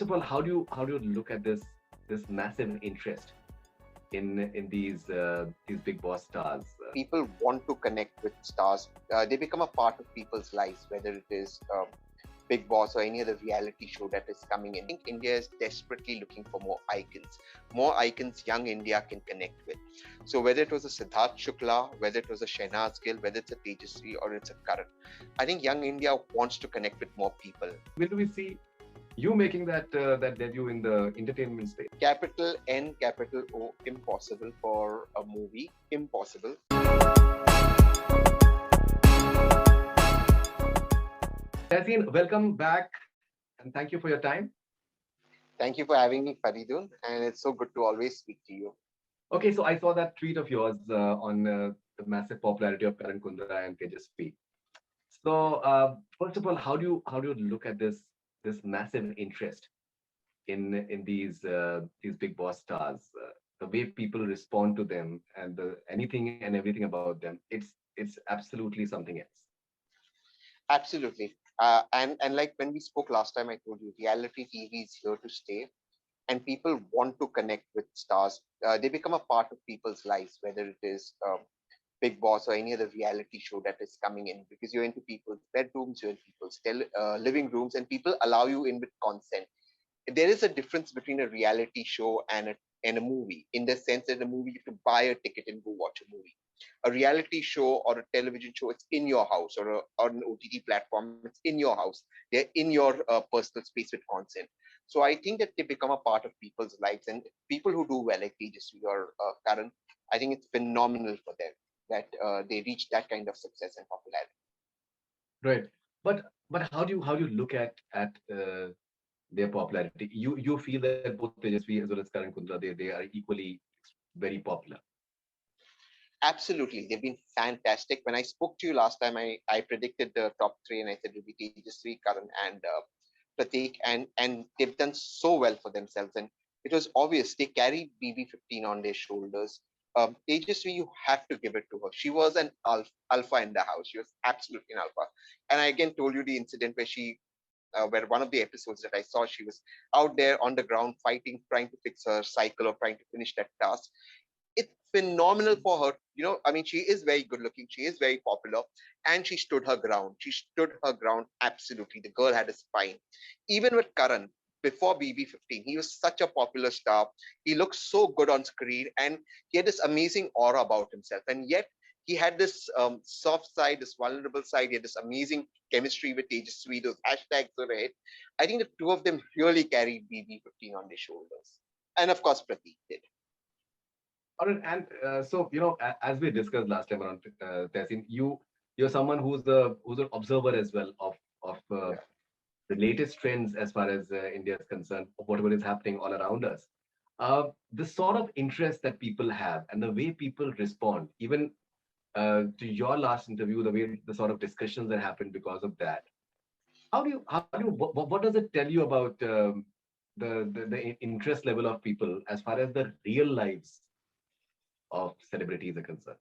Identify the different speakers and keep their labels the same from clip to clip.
Speaker 1: first of all, how do you look at this massive interest in these big boss stars?
Speaker 2: People want to connect with stars. They become a part of people's lives, whether it is Big Boss or any other reality show that is coming in. I think India is desperately looking for more icons young India can connect with. So whether it was a Siddharth Shukla, whether it was a Shehnaz Gill, whether it's a Tejaswi or it's a Karan, I think young India wants to connect with more people.
Speaker 1: Will we see you making that debut in the entertainment space?
Speaker 2: Capital N, capital O, impossible for a movie. Impossible.
Speaker 1: Tehseen, welcome back and thank you for your time.
Speaker 2: Thank you for having me, Faridoon, and it's so good to always speak to you.
Speaker 1: Okay, so I saw that tweet of yours on the massive popularity of Karan Kundra and Tejaswi. So first of all, how do you look at this massive interest in these big boss stars? The way people respond to them and anything and everything about them, it's absolutely something else.
Speaker 2: Absolutely. And like when we spoke last time, I told you reality TV is here to stay, and people want to connect with stars. They become a part of people's lives, whether it is Big Boss or any other reality show that is coming in, because you're into people's bedrooms, you're in people's living rooms, and people allow you in with consent. There is a difference between a reality show and a movie, in the sense that a movie you have to buy a ticket and go watch a movie. A reality show or a television show, it's in your house, or an OTT platform, it's in your house. They're in your personal space with consent. So I think that they become a part of people's lives, and people who do well, like Tejasvi or Karan, I think it's phenomenal for them that they reach that kind of success and popularity.
Speaker 1: Right. But how do you look at their popularity? You feel that both Tejasvi as well as Karan Kundra, they are equally very popular.
Speaker 2: Absolutely, they've been fantastic. When I spoke to you last time, I predicted the top three, and I said it would be Tejasvi, Karan, and Pratik, and they've done so well for themselves. And it was obvious they carried BB15 on their shoulders. Tejasvi, you have to give it to her. She was an alpha in the house. She was absolutely an alpha. And I again told you the incident where one of the episodes that I saw, she was out there on the ground fighting, trying to fix her cycle or trying to finish that task. It's phenomenal for her. I mean, she is very good looking, she is very popular, and she stood her ground. She stood her ground absolutely. The girl had a spine. Even with Karan, before BB15, he was such a popular star. He looked so good on screen, and he had this amazing aura about himself. And yet, he had this soft side, this vulnerable side. He had this amazing chemistry with Tejaswi. Those hashtags were ahead. I think the two of them really carried BB15 on their shoulders. And of course, Pratik did.
Speaker 1: All right, and so as we discussed last time around, Tehseen, you're someone who's an observer as well of
Speaker 2: Yeah.
Speaker 1: the latest trends as far as India is concerned, of whatever is happening all around us. The sort of interest that people have and the way people respond, even to your last interview, the sort of discussions that happened because of that. What does it tell you about the interest level of people as far as the real lives of celebrities are concerned?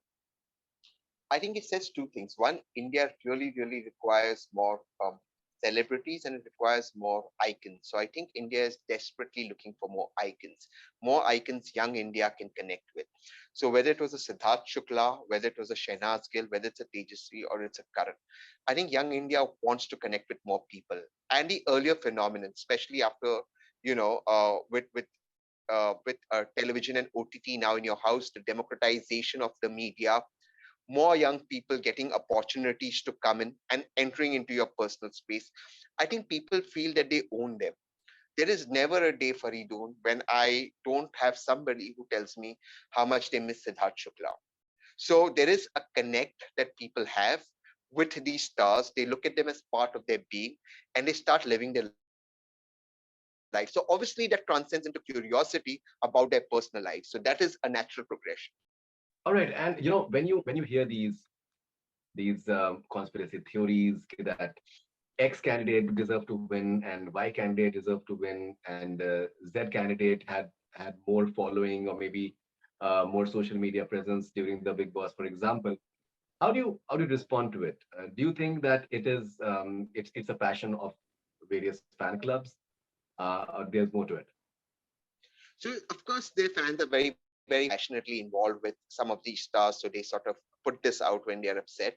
Speaker 2: I think it says two things. One, India really, really requires more celebrities, and it requires more icons. So I think India is desperately looking for more icons young India can connect with. So whether it was a Siddharth Shukla, whether it was a Shehnaz Gill, whether it's a Tejasvi or it's a Karan, I think young India wants to connect with more people. And the earlier phenomenon, especially after, with television and OTT now in your house, the democratization of the media, more young people getting opportunities to come in and entering into your personal space. I think people feel that they own them. There is never a day, Faridoon, when I don't have somebody who tells me how much they miss Siddharth Shukla. So there is a connect that people have with these stars. They look at them as part of their being, and they start living their life. So obviously that transcends into curiosity about their personal life. So that is a natural progression.
Speaker 1: All right, and when you hear these conspiracy theories that X candidate deserved to win and Y candidate deserved to win and Z candidate had more following or maybe more social media presence during the Big Boss, for example. How do you respond to it? Do you think that it's a passion of various fan clubs? or there's more to it?
Speaker 2: So of course, their fans are very, very passionately involved with some of these stars. So they sort of put this out when they are upset.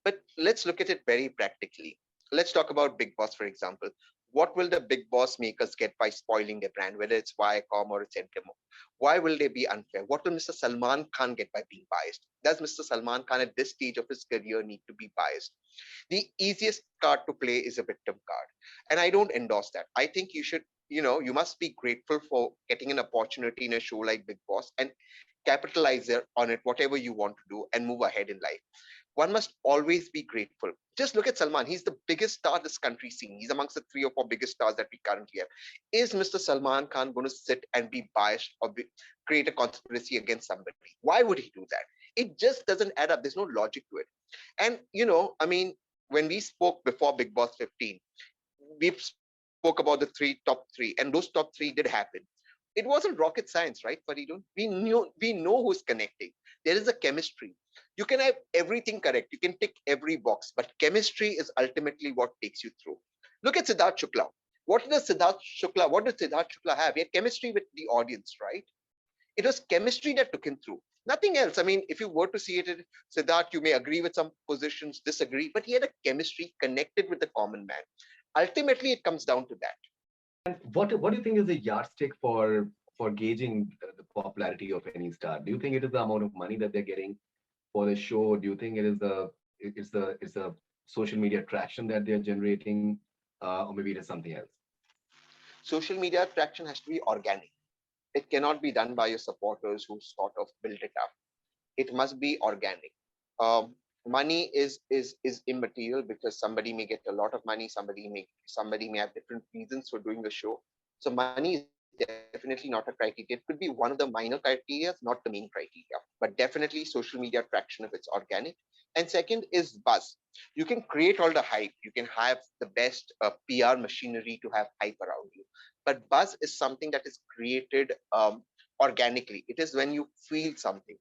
Speaker 2: But let's look at it very practically. Let's talk about Big Boss, for example. What will the Big Boss makers get by spoiling their brand, whether it's Viacom or it's Endemo? Why will they be unfair? What will Mr. Salman Khan get by being biased? Does Mr. Salman Khan at this stage of his career need to be biased? The easiest card to play is a victim card. And I don't endorse that. I think you should, you must be grateful for getting an opportunity in a show like Big Boss and capitalize on it, whatever you want to do, and move ahead in life. One must always be grateful. Just look at Salman. He's the biggest star this country's seen. He's amongst the 3 or 4 biggest stars that we currently have. Is Mr. Salman Khan going to sit and be biased or create a conspiracy against somebody? Why would he do that? It just doesn't add up. There's no logic to it. And, I mean, when we spoke before Big Boss 15, we spoke about the top three, and those top three did happen. It wasn't rocket science, right, Faridoon? We know who's connecting. There is a chemistry. You can have everything correct. You can tick every box, but chemistry is ultimately what takes you through. Look at Siddharth Shukla. What does Siddharth Shukla have? He had chemistry with the audience, right? It was chemistry that took him through. Nothing else. I mean, if you were to see it, Siddharth, you may agree with some positions, disagree, but he had a chemistry connected with the common man. Ultimately, it comes down to that.
Speaker 1: And what do you think is the yardstick for gauging the popularity of any star? Do you think it is the amount of money that they're getting for the show? Do you think it's the social media traction that they're generating, or maybe it is something else?
Speaker 2: Social media attraction has to be organic. It cannot be done by your supporters who sort of build it up. It must be organic. Money is immaterial because somebody may get a lot of money, somebody may have different reasons for doing the show. So money is definitely not a criteria. It could be one of the minor criteria, not the main criteria. But definitely social media attraction if it's organic. And second is buzz. You can create all the hype. You can have the best PR machinery to have hype around you. But buzz is something that is created organically. It is when you feel something.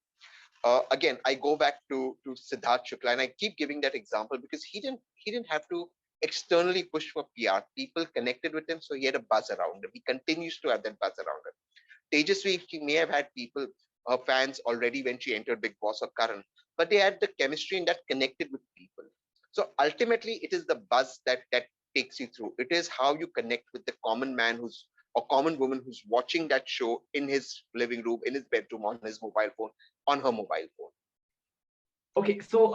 Speaker 2: Again, I go back to Siddharth Shukla, and I keep giving that example because he didn't have to externally push for PR. People connected with him, so he had a buzz around him. He continues to have that buzz around him. Tejaswi, she may have had people, her fans already when she entered Big Boss or Karan, but they had the chemistry and that connected with people. So ultimately, it is the buzz that takes you through. It is how you connect with the common man who's or common woman who's watching that show in his living room, in his bedroom, on his mobile phone, on her mobile phone.
Speaker 1: Okay, so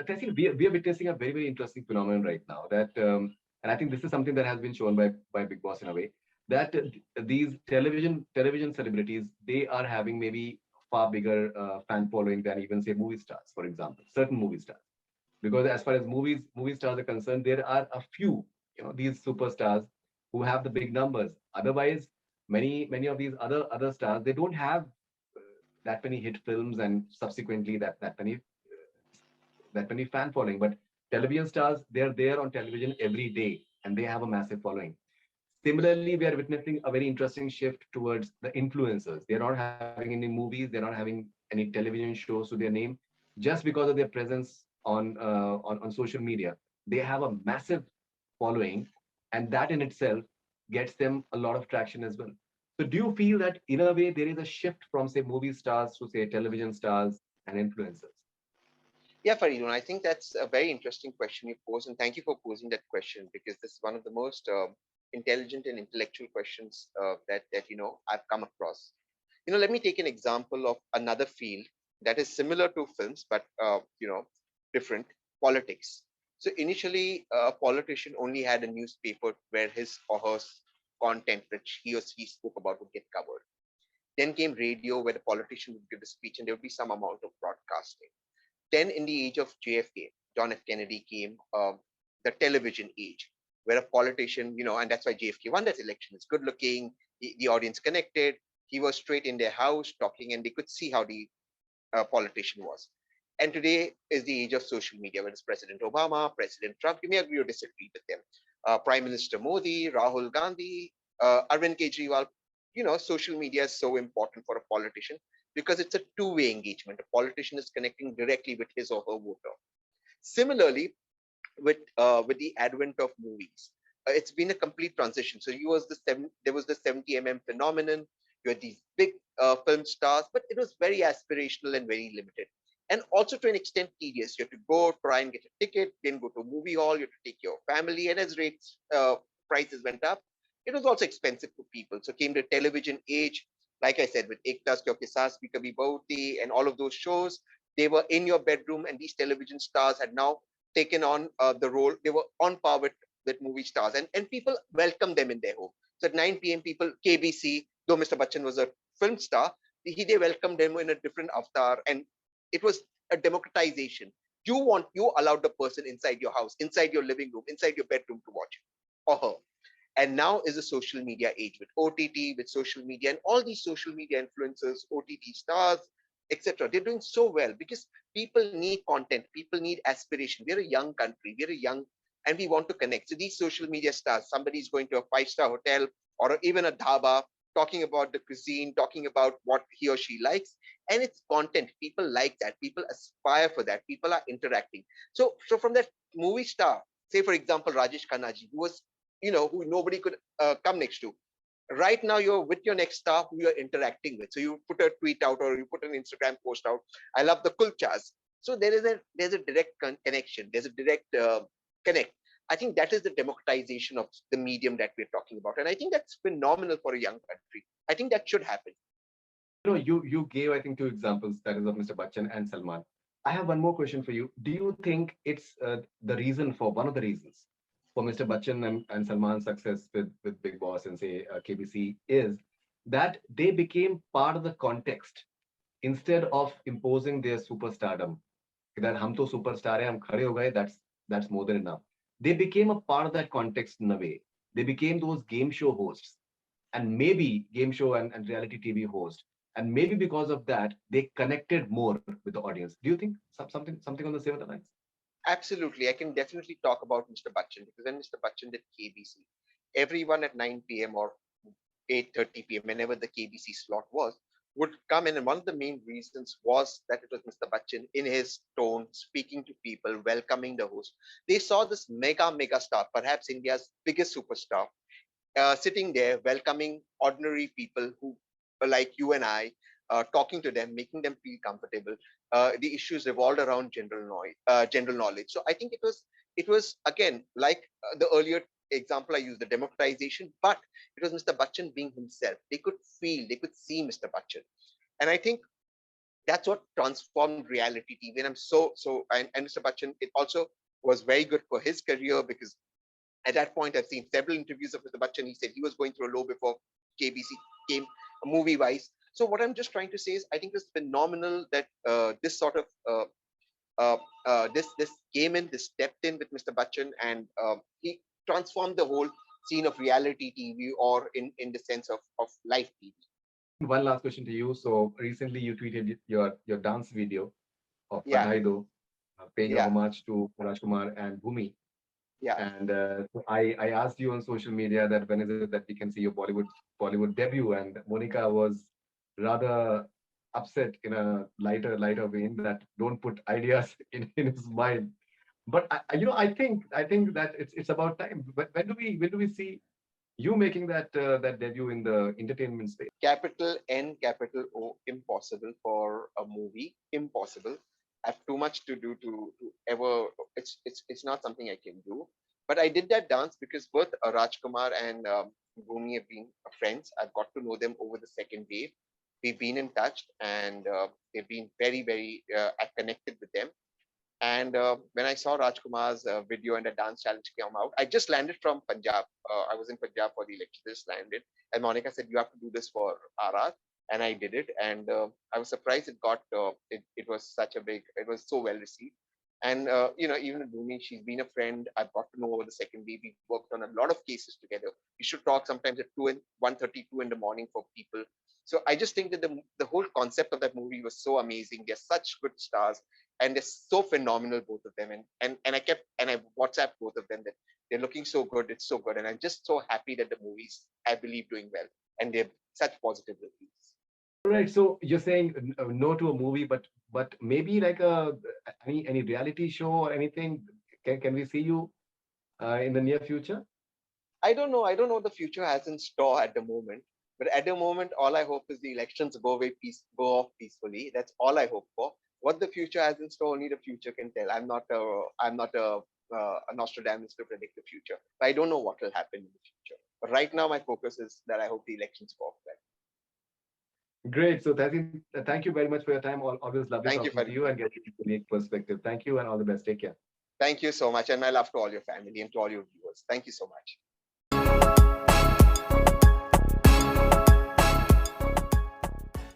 Speaker 1: Tehseen, we are witnessing a very, very interesting phenomenon right now. And I think this is something that has been shown by Big Boss in a way that these television celebrities, they are having maybe far bigger fan following than even say movie stars, for example, certain movie stars. Because as far as movie stars are concerned, there are a few, these superstars who have the big numbers. Otherwise, many of these other stars, they don't have that many hit films and subsequently that many fan following. But television stars, they're there on television every day and they have a massive following. Similarly, we are witnessing a very interesting shift towards the influencers. They're not having any movies, they're not having any television shows to their name, just because of their presence on social media. They have a massive following, and that in itself gets them a lot of traction as well. So, do you feel that in a way there is a shift from say movie stars to say television stars and influencers?
Speaker 2: Yeah, Faridun, I think that's a very interesting question you pose, and thank you for posing that question because this is one of the most intelligent and intellectual questions that I've come across. Let me take an example of another field that is similar to films, but different: politics. So initially, a politician only had a newspaper where his or her content, which he or she spoke about, would get covered. Then came radio, where the politician would give a speech, and there would be some amount of broadcasting. Then, in the age of JFK, John F. Kennedy, came the television age, where a politician, and that's why JFK won that election. He's good looking, the audience connected, he was straight in their house talking, and they could see how the politician was. And today is the age of social media, where it's President Obama, President Trump. You may agree or disagree with them. Prime Minister Modi, Rahul Gandhi, Arvind Kejriwal. Social media is so important for a politician because it's a two-way engagement. A politician is connecting directly with his or her voter. Similarly, with the advent of movies, it's been a complete transition. So there was the 70 phenomenon. You had these big film stars, but it was very aspirational and very limited, and also to an extent tedious. You had to go try and get a ticket, then go to a movie hall. You had to take your family, and as rates prices went up, it was also expensive for people. So came the television age. Like I said, with Ekta Kyoke Saas Bhi Kabhi Bahu Thi and all of those shows, they were in your bedroom, and these television stars had now taken on the role. They were on par with movie stars, and people welcomed them in their home. So at 9 p.m., people, KBC, though Mr. Bachchan was a film star, they welcomed him in a different avatar, and it was a democratization. You allowed the person inside your house, inside your living room, inside your bedroom to watch it or her. And now is the social media age with OTT, with social media, and all these social media influencers, OTT stars, etc. They're doing so well because people need content, people need aspiration. We're a young country, we're a young, and we want to connect. So these social media stars, somebody is going to a five-star hotel or even a dhaba, talking about the cuisine, talking about what he or she likes, and it's content. People like that. People aspire for that. People are interacting. So from that movie star, say for example Rajesh Khannaji, who was who nobody could come next to. Right now, you're with your next star who you're interacting with. So you put a tweet out or you put an Instagram post out. I love the kulchas. So there's a direct connection. There's a direct connect. I think that is the democratization of the medium that we're talking about, and I think that's phenomenal for a young country. I think that should happen.
Speaker 1: You gave, I think, two examples, that is of Mr. Bachchan and Salman. I have one more question for you. Do you think it's the reason for one of the reasons for Mr. Bachchan and Salman's success with Big Boss and say KBC is that they became part of the context instead of imposing their superstardom? That hum to superstar hai, hum khade ho gaye, that's more than enough. They became a part of that context in a way. They became those game show hosts, and maybe game show and reality TV host. And maybe because of that, they connected more with the audience. Do you think something on the same lines?
Speaker 2: Absolutely. I can definitely talk about Mr. Bachchan because when Mr. Bachchan did KBC, everyone at 9 p.m. or 8:30 p.m., whenever the KBC slot was, would come in. And one of the main reasons was that it was Mr. Bachchan in his tone, speaking to people, welcoming the host. They saw this mega star, perhaps India's biggest superstar, sitting there welcoming ordinary people who like you and I, talking to them, making them feel comfortable. The issues revolved around general knowledge. So I think it was again like the earlier example I used, the democratization, but it was Mr. Bachchan being himself. They could feel, they could see Mr. Bachchan, and I think that's what transformed reality TV. And I'm and Mr. Bachchan, it also was very good for his career because at that point, I've seen several interviews of Mr. Bachchan. He said he was going through a low before KBC came movie wise. So what I'm just trying to say is, I think it's phenomenal that this sort of this came in, this stepped in with Mr. Bachchan, and he transformed the whole scene of reality TV, or in the sense of live TV.
Speaker 1: One last question to you. So recently you tweeted your dance video of
Speaker 2: Yeah,
Speaker 1: Badhai, paying a
Speaker 2: yeah,
Speaker 1: homage to Rajkumar and Bhumi.
Speaker 2: yeah.
Speaker 1: And so I asked you on social media that when is it that we can see your Bollywood debut, and Monica was rather upset in a lighter vein that don't put ideas in his mind. But I think that it's about time. When do we see you making that debut in the entertainment space?
Speaker 2: Capital N, capital O, impossible for a movie. Impossible. I have too much to do to ever. It's not something I can do. But I did that dance because both Rajkumar and Bhumi have been friends. I've got to know them over the second wave. We've been in touch, and they've been very. I've connected with them. And when I saw Rajkumar's video and the dance challenge came out, I just landed from Punjab. I was in Punjab for the election, just landed. And Monica said, "You have to do this for RR." And I did it. And I was surprised it was such a big, it was so well received. And, even Bhumi, she's been a friend. I've got to know over the second day. We worked on a lot of cases together. We should talk sometimes at 1:32 in the morning for people. So I just think that the whole concept of that movie was so amazing. They're such good stars, and they're so phenomenal, both of them. And I WhatsApp both of them that they're looking so good. It's so good, and I'm just so happy that the movie's, I believe, doing well, and they're such positive reviews.
Speaker 1: All right. So you're saying no to a movie, but maybe like any reality show or anything. Can we see you in the near future?
Speaker 2: I don't know. I don't know what the future has in store at the moment. But at the moment, all I hope is the elections go off peacefully. That's all I hope for. What the future has in store, only the future can tell. I'm not a Nostradamus to predict the future. But I don't know what will happen in the future. But right now, my focus is that I hope the elections go off well.
Speaker 1: Great. So thank you very much for your time. Always lovely
Speaker 2: Thank you,
Speaker 1: talking to you
Speaker 2: Faridoon.
Speaker 1: and getting a unique perspective. Thank you and all the best. Take care.
Speaker 2: Thank you so much. And my love to all your family and to all your viewers. Thank you so much.